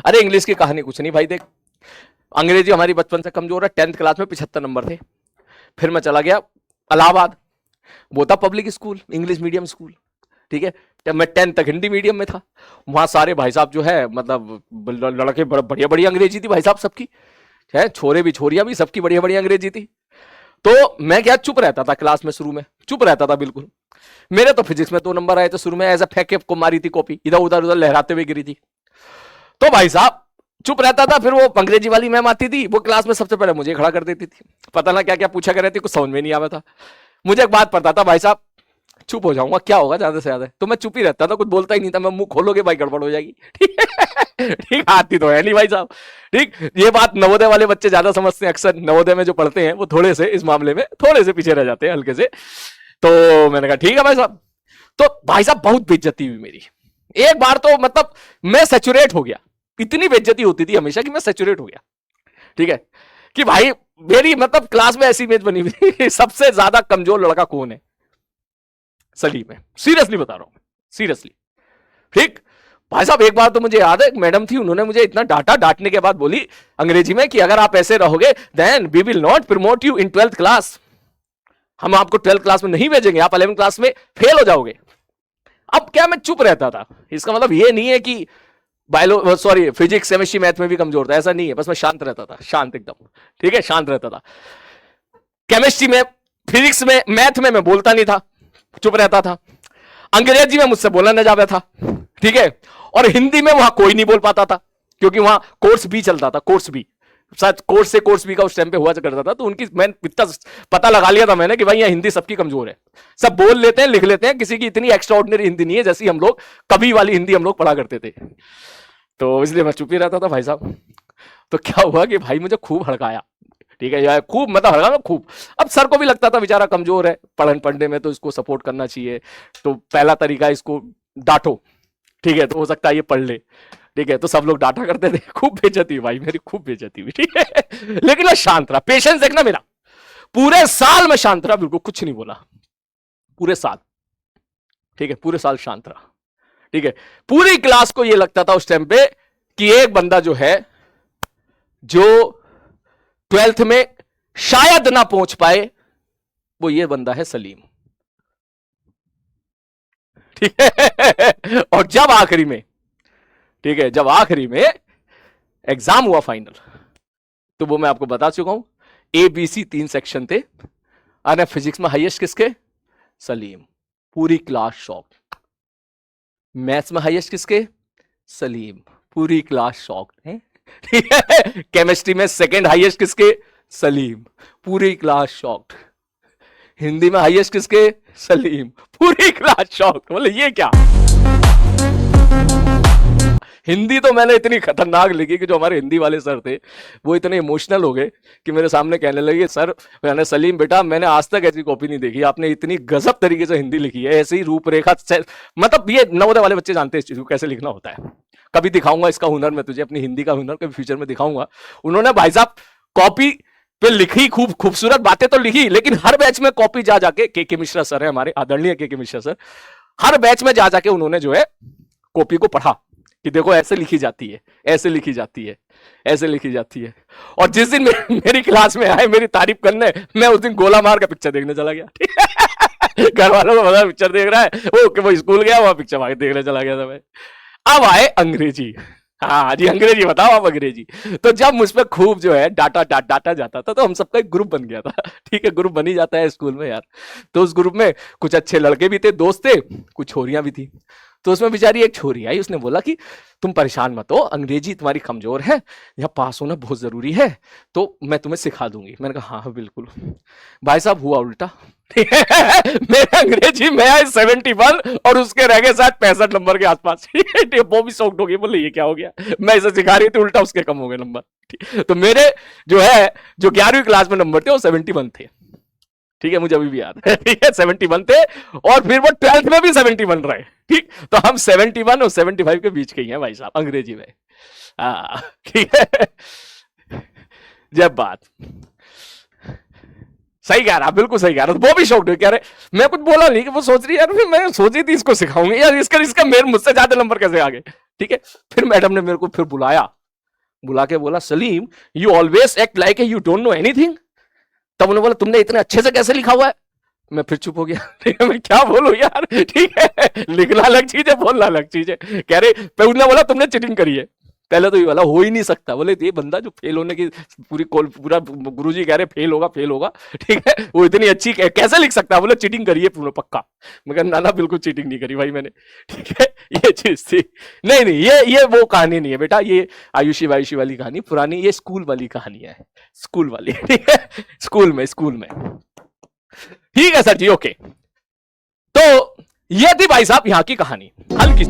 अरे इंग्लिश की कहानी कुछ नहीं भाई, देख अंग्रेजी हमारी बचपन से कमजोर है। 10th क्लास में 75 नंबर थे। फिर मैं चला गया इलाहाबाद, वो था public school, English medium school. ठीक है, मैं 10th तक हिंदी मीडियम में था। वहां सारे भाई साहब जो है मतलब लड़के बढ़िया बढ़िया अंग्रेजी थी भाई साहब सबकी, है छोरे भी छोरियां भी, सबकी बढ़िया बढ़िया अंग्रेजी थी। तो मैं क्या चुप रहता था क्लास में, शुरू में चुप रहता था बिल्कुल। मेरे तो फिजिक्स में 2 नंबर आए थे शुरू में, ऐसा फेंके को मारी थी कॉपी, इधर उधर उधर लहराते हुए गिरी थी। तो भाई साहब चुप रहता था। फिर वो अंग्रेजी वाली मैम आती थी, वो क्लास में सबसे पहले मुझे खड़ा कर देती थी। पता ना क्या क्या पूछा कर रही थी, कुछ समझ में नहीं आता था। मुझे एक बात पता था भाई साहब, चुप हो जाऊंगा क्या होगा ज्यादा से ज्यादा, तो मैं चुप ही रहता था, कुछ बोलता ही नहीं था। मैं मुंह खोलोगे भाई गड़बड़ हो जाएगी। ठीक है, ठीक आती तो है नहीं भाई साहब। ठीक, ये बात नवोदय वाले बच्चे ज्यादा समझते हैं, अक्सर नवोदय में जो पढ़ते हैं वो थोड़े से इस मामले में थोड़े से पीछे रह जाते हैं हल्के से। तो मैंने कहा ठीक है भाई साहब। तो भाई साहब बहुत बेइज्जती हुई मेरी एक बार, तो मतलब मैं सैचुरेट हो गया। इतनी बेइज्जती होती थी हमेशा कि मैं सैचुरेट हो गया। ठीक है, कि भाई मेरी मतलब क्लास में ऐसी इमेज बनी हुई सबसे ज्यादा कमजोर लड़का कौन है, सलीम है। सीरियसली बता रहा हूं, सीरियसली। ठीक भाई साहब, एक बार तो मुझे याद है, एक मैडम थी, उन्होंने मुझे इतना डांटा, डांटने के बाद बोली अंग्रेजी में कि अगर आप ऐसे रहोगे then we will not promote you in 12th class. हम आपको 12th क्लास में नहीं भेजेंगे, आप 11th क्लास में फेल हो जाओगे। अब क्या मैं चुप रहता था, इसका मतलब ये नहीं है कि फिजिक्स केमिस्ट्री मैथ में भी कमजोर था, ऐसा नहीं है। बस मैं शांत रहता था, शांत एकदम। ठीक है, शांत रहता था। केमिस्ट्री में, फिजिक्स में, मैथ में मैं बोलता नहीं था, चुप रहता था। अंग्रेजी में मुझसे बोला न जाता था। ठीक है, और हिंदी में वहां कोई नहीं बोल पाता था, क्योंकि वहां कोर्स बी चलता था, कोर्स बी। शायद कोर्स से कोर्स बी का उस टाइम पे हुआ करता था। तो उनकी मैं इतना पता लगा लिया था मैंने कि भाई यहाँ हिंदी सबकी कमजोर है, सब बोल लेते हैं, लिख लेते हैं, किसी की इतनी एक्स्ट्रा ऑर्डिनरी हिंदी नहीं है जैसी हम लोग कभी वाली हिंदी हम लोग पढ़ा करते थे। तो इसलिए मैं चुप ही रहता था भाई साहब। तो क्या हुआ कि भाई मुझे खूब हड़काया। ठीक है यार, खूब मतलब हड़का खूब। अब सर को भी लगता था बेचारा कमजोर है पढ़ने में, तो इसको सपोर्ट करना चाहिए। तो पहला तरीका इसको डांटो, ठीक है, तो हो सकता है ये पढ़ ले। ठीक है, तो सब लोग डांटा करते थे, खूब बेइज्जती हुई भाई मेरी, खूब बेइज्जती हुई। ठीक है, लेकिन मैं शांत रहा, पेशेंस देखना मेरा, पूरे साल मैं शांत रहा, बिल्कुल कुछ नहीं बोला पूरे साल। ठीक है, पूरे साल शांत रहा। ठीक है, पूरी क्लास को ये लगता था उस टाइम पे कि एक बंदा जो है, जो 12th में शायद ना पहुंच पाए, वो ये बंदा है सलीम। ठीक है, और जब आखिरी में, ठीक है, जब आखिरी में एग्जाम हुआ फाइनल, तो वो मैं आपको बता चुका हूं, ABC 3 सेक्शन थे। अरे फिजिक्स में हाईएस्ट किसके, सलीम। पूरी क्लास शॉक। मैथ्स में हाईएस्ट किसके, सलीम। पूरी क्लास शॉक है। ठीक है, केमिस्ट्री में सेकंड हाईएस्ट किसके, सलीम। पूरी क्लास शॉक्ड। हिंदी में हाईएस्ट किसके, सलीम। पूरी क्लास शॉक्ड। बोले ये क्या। हिंदी तो मैंने इतनी खतरनाक लिखी कि जो हमारे हिंदी वाले सर थे वो इतने इमोशनल हो गए कि मेरे सामने कहने लगे, सर मैंने, सलीम बेटा मैंने आज तक ऐसी कॉपी नहीं देखी, आपने इतनी गजब तरीके से हिंदी लिखी है, ऐसी रूपरेखा। मतलब ये नवोदय वाले बच्चे जानते हैं इस चीज को कैसे लिखना होता है। कभी दिखाऊंगा इसका हुनर मैं तुझे, अपनी हिंदी का हुनर कभी फ्यूचर में दिखाऊंगा। उन्होंने भाई साहब कॉपी पे लिखी, खूब खूबसूरत बातें तो लिखी, लेकिन हर बैच में कॉपी जा जाके, के मिश्रा सर है हमारे, आदरणीय के मिश्रा सर, हर बैच में जा जाके उन्होंने जो है कॉपी को पढ़ा कि देखो ऐसे लिखी जाती है, ऐसे लिखी जाती है, ऐसे लिखी जाती है। और जिस दिन मेरी क्लास में आए मेरी तारीफ करने, मैं उस दिन गोला मार का पिक्चर देखने चला गया। घर वालों को पता पिक्चर देख रहा है वो स्कूल गया, वहां पिक्चर देखने चला गया था मैं। अब आए अंग्रेजी। हाँ जी, अंग्रेजी बताओ आप, अंग्रेजी। तो जब मुझ पर खूब जो है डाटा जाता था, तो हम सबका एक ग्रुप बन गया था। ठीक है, ग्रुप बन ही जाता है स्कूल में यार। तो उस ग्रुप में कुछ अच्छे लड़के भी थे, दोस्त थे, कुछ छोरियां भी थी। तो उसमें बेचारी एक छोरी आई, उसने बोला कि तुम परेशान मत हो, अंग्रेजी तुम्हारी कमजोर है, यहाँ पास होना बहुत जरूरी है, तो मैं तुम्हें सिखा दूंगी। मैंने कहा हाँ हाँ बिल्कुल। भाई साहब हुआ उल्टा। मेरे अंग्रेजी में आए 71 और उसके रह गए शायद 65 नंबर के आसपास। वो भी शॉक्ड हो गई, बोले ये क्या हो गया, मैं इसे सिखा रही थी, उल्टा उसके कम हो गए नंबर। तो मेरे जो है, जो 11वीं क्लास में नंबर थे वो 71 थे। ठीक है, मुझे अभी भी याद है। ठीक है, 71 थे, और फिर वो 12th में भी 71 रहे। ठीक, तो हम 71 और 75 के बीच के ही हैं भाई साहब अंग्रेजी में। ठीक है, जब बात सही कह रहा, बिल्कुल सही कह रहा। वो भी शॉक्ड कह रहे, मैं कुछ बोला नहीं कि वो सोच रही है यार, फिर मैं सोची थी इसको सिखाऊंगी यार, इसका मुझसे ज्यादा नंबर कैसे आ गए। ठीक है, फिर मैडम ने मेरे को फिर बुलाया, बुला के बोला, Salim you always act like you don't know anything. तब उन्होंने बोला, तुमने इतने अच्छे से कैसे लिखा हुआ है? मैं फिर चुप हो गया। ठीक है, मैं क्या बोलूं यार, ठीक है, लिखना अलग चीज है, बोलना अलग चीज है। कह रहे, उसने बोला तुमने चीटिंग करी है। पहले तो ये वाला हो ही नहीं सकता, बोले ये बंदा जो फेल होने की पूरा गुरुजी कह रहे फेल होगा फेल होगा, ठीक है, वो इतनी अच्छी कैसे लिख सकता है? बोले चीटिंग करी है पूरा पक्का। मगर ना बिल्कुल चीटिंग नहीं करी भाई मैंने, ठीक है, ये चीज थी। नहीं नहीं, ये वो कहानी नहीं है बेटा, ये आयुषी वायुषी वाली कहानी पुरानी, ये स्कूल वाली कहानी है, स्कूल वाली, ठीक है, स्कूल में। ठीक है सर जी, ओके। तो ये थी भाई साहब यहाँ की कहानी हल्की।